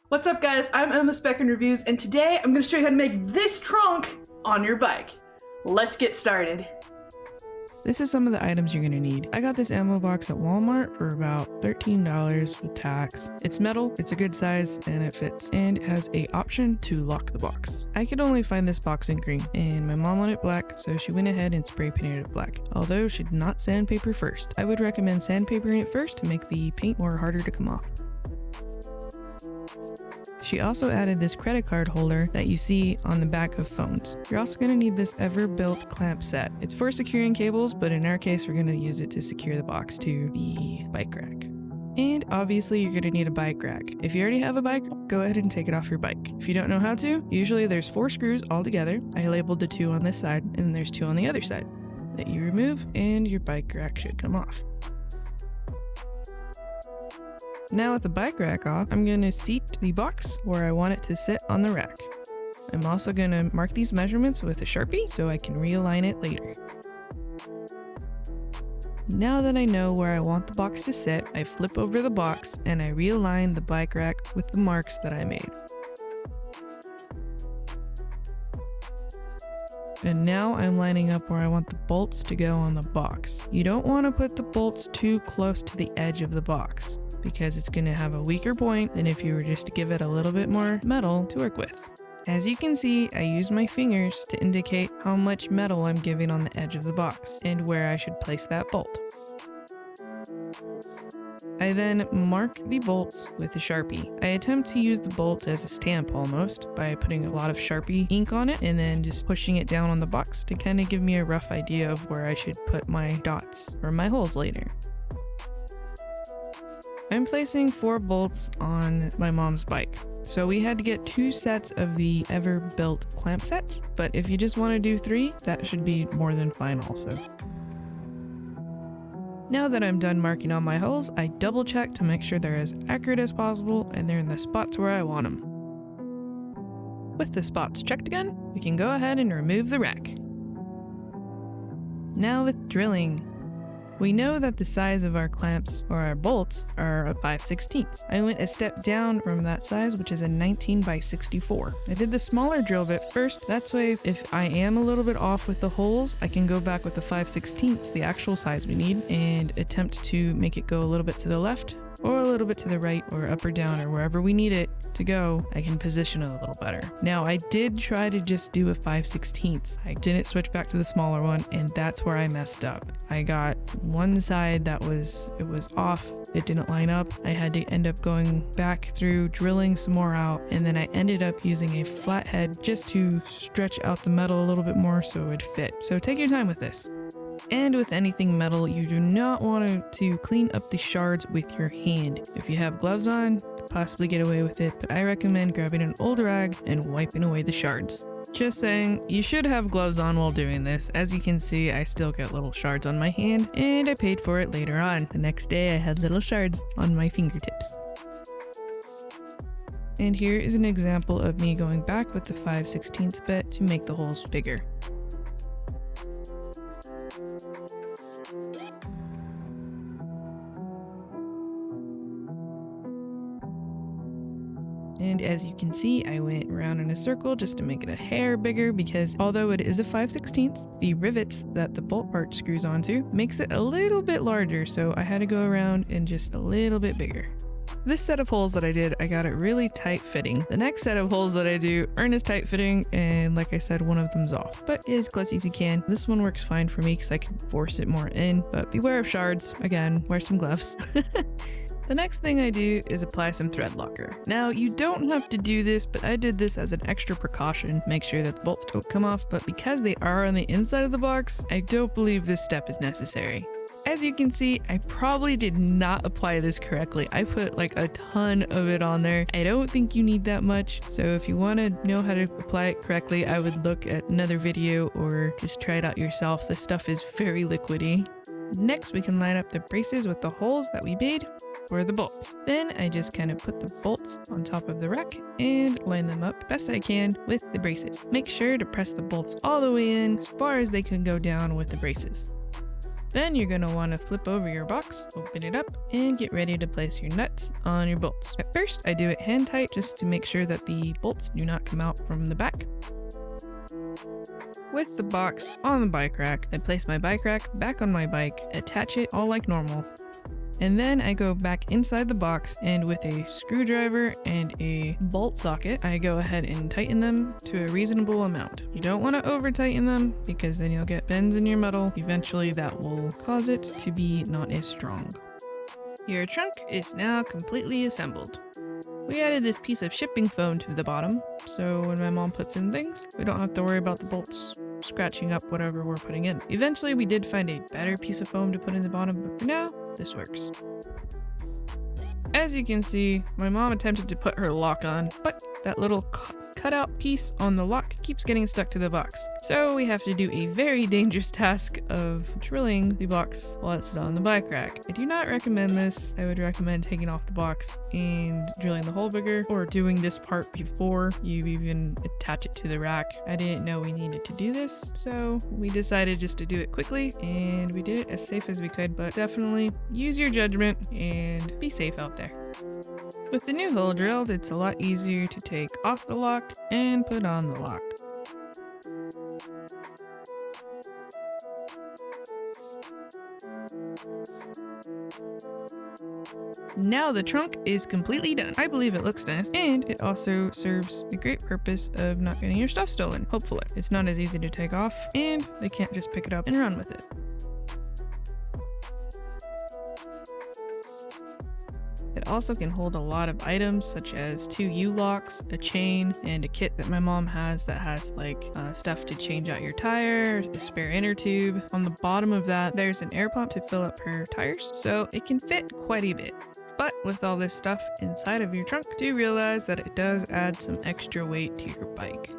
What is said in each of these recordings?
What's up guys, I'm Emma SpecNreviewz, and today I'm going to show you how to make this trunk on your bike. Let's get started. This is some of the items you're going to need. I got this ammo box at Walmart for about $13 with tax. It's metal, it's a good size, and it fits. And it has an option to lock the box. I could only find this box in green, and my mom wanted it black, so she went ahead and spray painted it black. Although she did not sandpaper first. I would recommend sandpapering it first to make the paint more harder to come off. She also added this credit card holder that you see on the back of phones. You're also going to need this ever-built clamp set. It's for securing cables, but in our case, we're going to use it to secure the box to the bike rack. And obviously, you're going to need a bike rack. If you already have a bike, go ahead and take it off your bike. If you don't know how to, usually there's 4 screws all together. I labeled the 2 on this side, and then there's 2 on the other side that you remove, and your bike rack should come off. Now with the bike rack off, I'm going to seat the box where I want it to sit on the rack. I'm also going to mark these measurements with a Sharpie so I can realign it later. Now that I know where I want the box to sit, I flip over the box and I realign the bike rack with the marks that I made. And now I'm lining up where I want the bolts to go on the box. You don't want to put the bolts too close to the edge of the box, because it's going to have a weaker point than if you were just to give it a little bit more metal to work with. As you can see, I use my fingers to indicate how much metal I'm giving on the edge of the box and where I should place that bolt. I then mark the bolts with a Sharpie. I attempt to use the bolts as a stamp almost by putting a lot of Sharpie ink on it and then just pushing it down on the box to kind of give me a rough idea of where I should put my dots or my holes later. I'm placing 4 bolts on my mom's bike. So we had to get 2 sets of the ever-built clamp sets, but if you just want to do 3, that should be more than fine also. Now that I'm done marking all my holes, I double check to make sure they're as accurate as possible and they're in the spots where I want them. With the spots checked again, we can go ahead and remove the rack. Now with drilling. We know that the size of our clamps or our bolts are a 5/16. I went a step down from that size, which is a 19 by 64. I did the smaller drill bit first. That's way if I am a little bit off with the holes, I can go back with the 5/16, the actual size we need, and attempt to make it go a little bit to the left or a little bit to the right or up or down or wherever we need it to go. I can position it a little better. Now I did try to just do a 5/16. I didn't switch back to the smaller one, and that's where I messed up. I got one side that was off. It didn't line up. I had to end up going back through, drilling some more out, and then I ended up using a flathead just to stretch out the metal a little bit more so it would fit. So take your time with this. And with anything metal, you do not want to clean up the shards with your hand. If you have gloves on, possibly get away with it, but I recommend grabbing an old rag and wiping away the shards. Just saying, you should have gloves on while doing this. As you can see, I still get little shards on my hand, and I paid for it later on. The next day, I had little shards on my fingertips. And here is an example of me going back with the 5/16 bit to make the holes bigger. And as you can see, I went around in a circle just to make it a hair bigger because although it is a 5/16, the rivets that the bolt part screws onto makes it a little bit larger, so I had to go around and just a little bit bigger. This set of holes that I did, I got it really tight fitting. The next set of holes that I do aren't as tight fitting, and like I said, one of them's off, but as close as you can. This one works fine for me because I can force it more in, but beware of shards. Again, wear some gloves. The next thing I do is apply some thread locker. Now, you don't have to do this, but I did this as an extra precaution, make sure that the bolts don't come off, but because they are on the inside of the box, I don't believe this step is necessary. As you can see, I probably did not apply this correctly. I put like a ton of it on there. I don't think you need that much, so if you want to know how to apply it correctly, I would look at another video or just try it out yourself. This stuff is very liquidy. Next, we can line up the braces with the holes that we made for the bolts. Then I just kind of put the bolts on top of the rack and line them up best I can with the braces. Make sure to press the bolts all the way in as far as they can go down with the braces. Then you're going to want to flip over your box, open it up, and get ready to place your nuts on your bolts. At first, I do it hand tight just to make sure that the bolts do not come out from the back. With the box on the bike rack, I place my bike rack back on my bike, attach it all like normal. And then I go back inside the box, and with a screwdriver and a bolt socket, I go ahead and tighten them to a reasonable amount. You don't want to over tighten them because then you'll get bends in your metal. Eventually that will cause it to be not as strong. Your trunk is now completely assembled. We added this piece of shipping foam to the bottom, so when my mom puts in things, we don't have to worry about the bolts scratching up whatever we're putting in. Eventually we did find a better piece of foam to put in the bottom, but for now, this works. As you can see, my mom attempted to put her lock on, but that little cutout piece on the lock keeps getting stuck to the box. So we have to do a very dangerous task of drilling the box while it's on the bike rack. I do not recommend this. I would recommend taking off the box and drilling the hole bigger, or doing this part before you even attach it to the rack. I didn't know we needed to do this, so we decided just to do it quickly, and we did it as safe as we could, but definitely use your judgment and be safe out there. With the new hole drilled, it's a lot easier to take off the lock and put on the lock. Now the trunk is completely done. I believe it looks nice, and it also serves the great purpose of not getting your stuff stolen, hopefully. It's not as easy to take off, and they can't just pick it up and run with it. It also can hold a lot of items such as 2 U-locks, a chain, and a kit that my mom has that has like stuff to change out your tire, a spare inner tube. On the bottom of that, there's an air pump to fill up her tires, so it can fit quite a bit. But with all this stuff inside of your trunk, do realize that it does add some extra weight to your bike.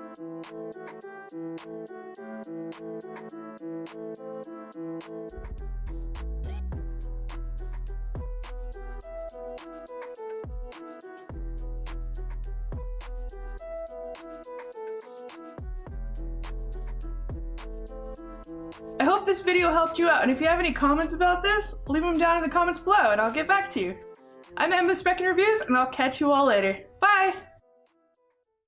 I hope this video helped you out, and if you have any comments about this, leave them down in the comments below and I'll get back to you. I'm Emma SpecNreviewz, and I'll catch you all later. Bye!